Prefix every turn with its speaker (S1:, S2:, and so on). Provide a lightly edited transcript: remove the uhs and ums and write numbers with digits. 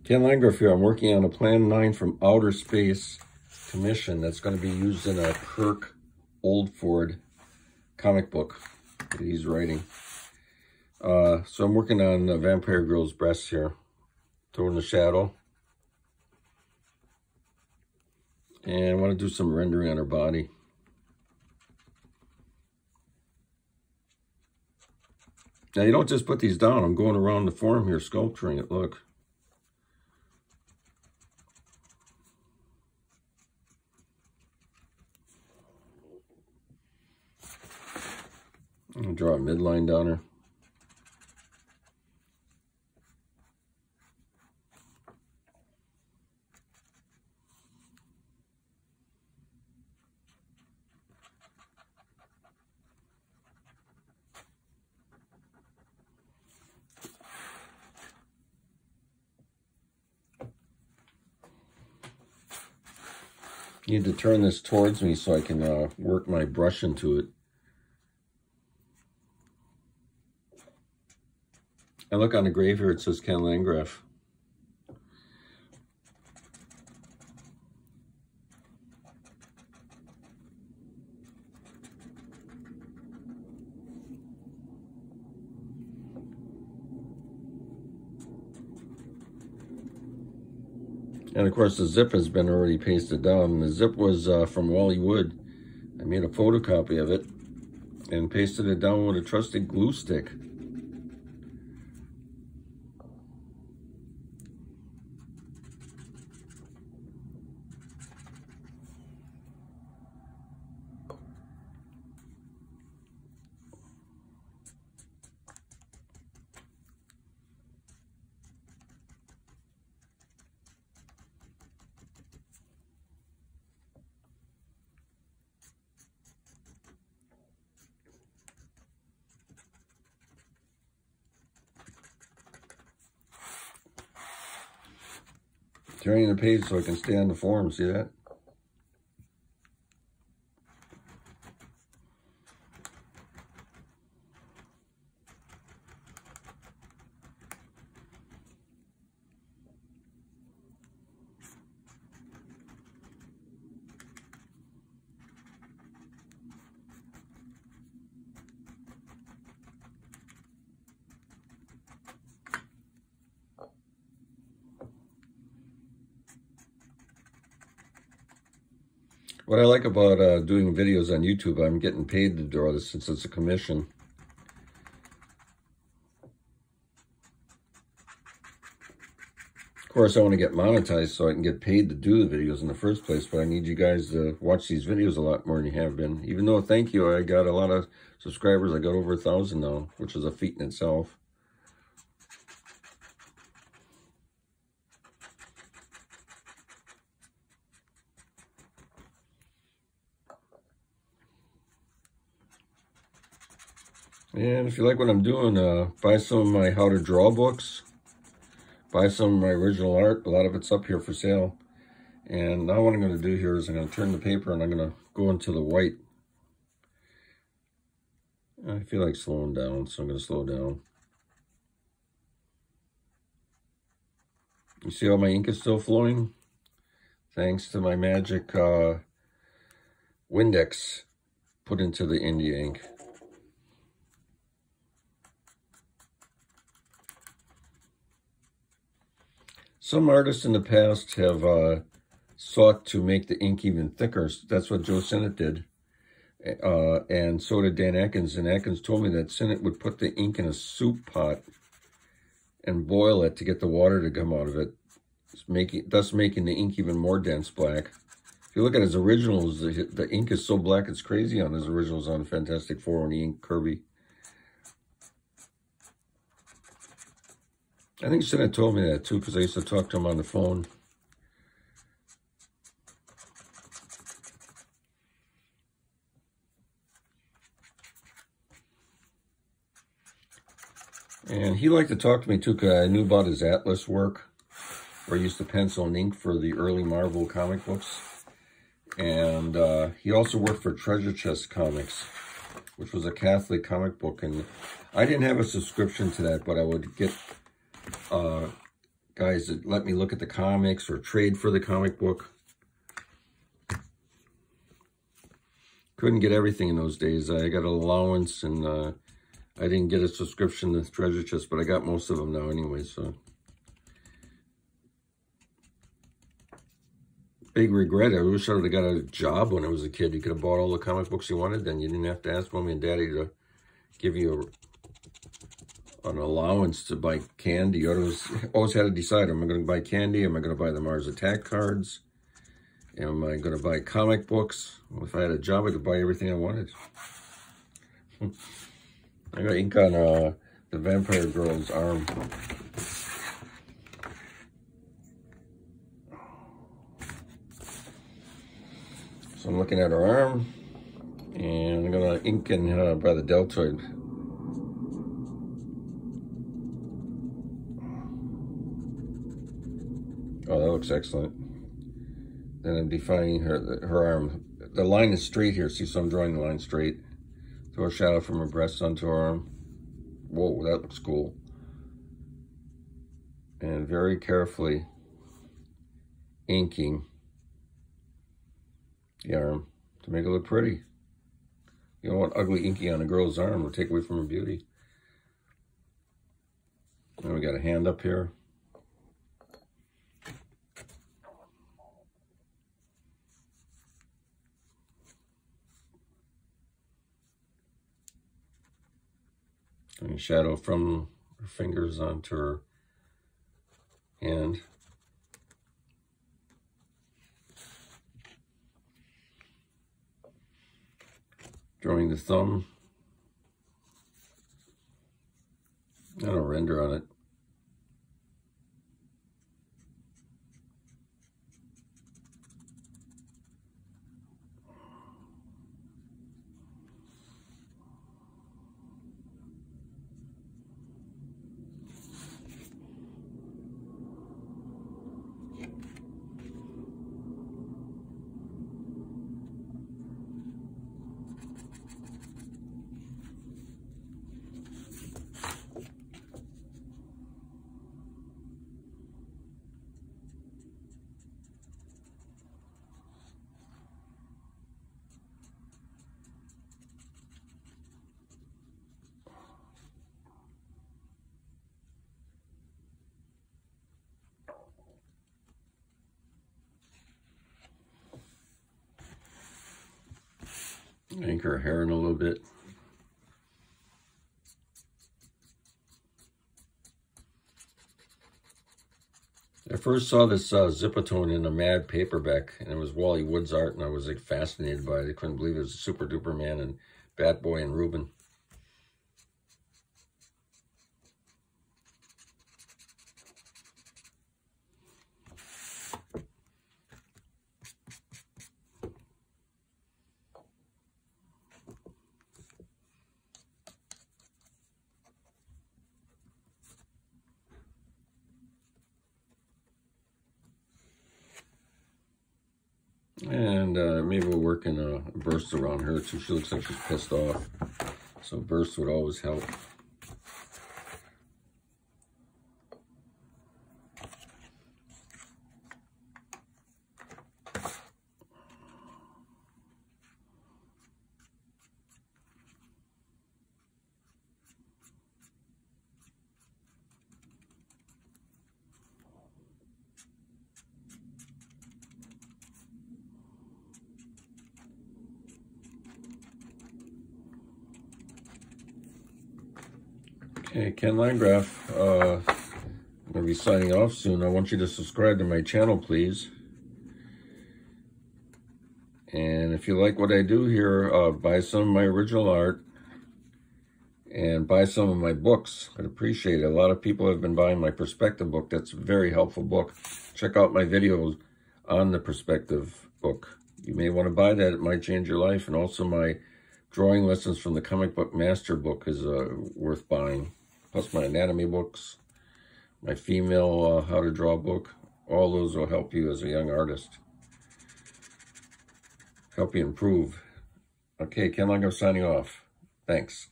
S1: Ken Landgraf here. I'm working on a Plan 9 from Outer Space commission that's going to be used in a Kirk Oldford comic book that he's writing. So I'm working on a Vampire Girl's breasts here, throwing the shadow. And I want to do some rendering on her body. Now you don't just put these down. I'm going around the form here sculpturing it. Look. I'm going to draw a midline down her. I need to turn this towards me so I can work my brush into it. And look on the grave here, it says Ken Landgraf. And of course the zip has been already pasted down. The zip was from Wally Wood. I made a photocopy of it and pasted it down with a trusted glue stick. Turning the page so I can stay on the form, see that? What I like about doing videos on YouTube, I'm getting paid to draw this since it's a commission. Of course, I want to get monetized so I can get paid to do the videos in the first place, but I need you guys to watch these videos a lot more than you have been. Even though, thank you, I got a lot of subscribers. I got over 1,000 now, which is a feat in itself. And if you like what I'm doing, buy some of my how to draw books. Buy some of my original art. A lot of it's up here for sale. And now what I'm going to do here is I'm going to turn the paper and I'm going to go into the white. I feel like slowing down, so I'm going to slow down. You see how my ink is still flowing? Thanks to my magic Windex put into the India ink. Some artists in the past have sought to make the ink even thicker. That's what Joe Sinnott did. And so did Dan Atkins. And Atkins told me that Sinnott would put the ink in a soup pot and boil it to get the water to come out of it, thus making the ink even more dense black. If you look at his originals, the ink is so black it's crazy on his originals on Fantastic Four when he inked Kirby. I think Sinnott told me that too, because I used to talk to him on the phone. And he liked to talk to me too, because I knew about his Atlas work, where he used to pencil and ink for the early Marvel comic books. And he also worked for Treasure Chest Comics, which was a Catholic comic book. And I didn't have a subscription to that, but I would get guys that let me look at the comics or trade for the comic book. Couldn't get everything in those days. I got an allowance, and I didn't get a subscription to Treasure Chest, but I got most of them now anyway, so. Big regret. I wish I would have got a job when I was a kid. You could have bought all the comic books you wanted, then you didn't have to ask Mommy and Daddy to give you an allowance to buy candy. You always had to decide, am I going to buy candy? Am I going to buy the Mars Attack cards? Am I going to buy comic books? Well, if I had a job, I could buy everything I wanted. I got ink on the vampire girl's arm. So I'm looking at her arm, and I'm going to ink in by the deltoid. Oh, that looks excellent. Then I'm defining her arm. The line is straight here, see, so I'm drawing the line straight. Throw a shadow from her breast onto her arm. Whoa, that looks cool. And very carefully inking the arm to make it look pretty. You don't want ugly inking on a girl's arm. It'll take away from her beauty. Then we got a hand up here. And shadow from her fingers onto her hand. Drawing the thumb. And a render on it. Ink her hair in a little bit. I first saw this Zipatone in a Mad paperback, and it was Wally Wood's art, and I was like fascinated by it. I couldn't believe it was Super Duper Man and Batboy and Reuben. And maybe we'll work in a burst around her too. She looks like she's pissed off. So burst would always help. Okay, Ken Landgraf, I'm going to be signing off soon. I want you to subscribe to my channel, please. And if you like what I do here, buy some of my original art and buy some of my books. I'd appreciate it. A lot of people have been buying my perspective book. That's a very helpful book. Check out my videos on the perspective book. You may want to buy that. It might change your life. And also my drawing lessons from the comic book master book is worth buying. Plus my anatomy books, my female how to draw book. All those will help you as a young artist. Help you improve. Okay, Ken Landgraf signing off. Thanks.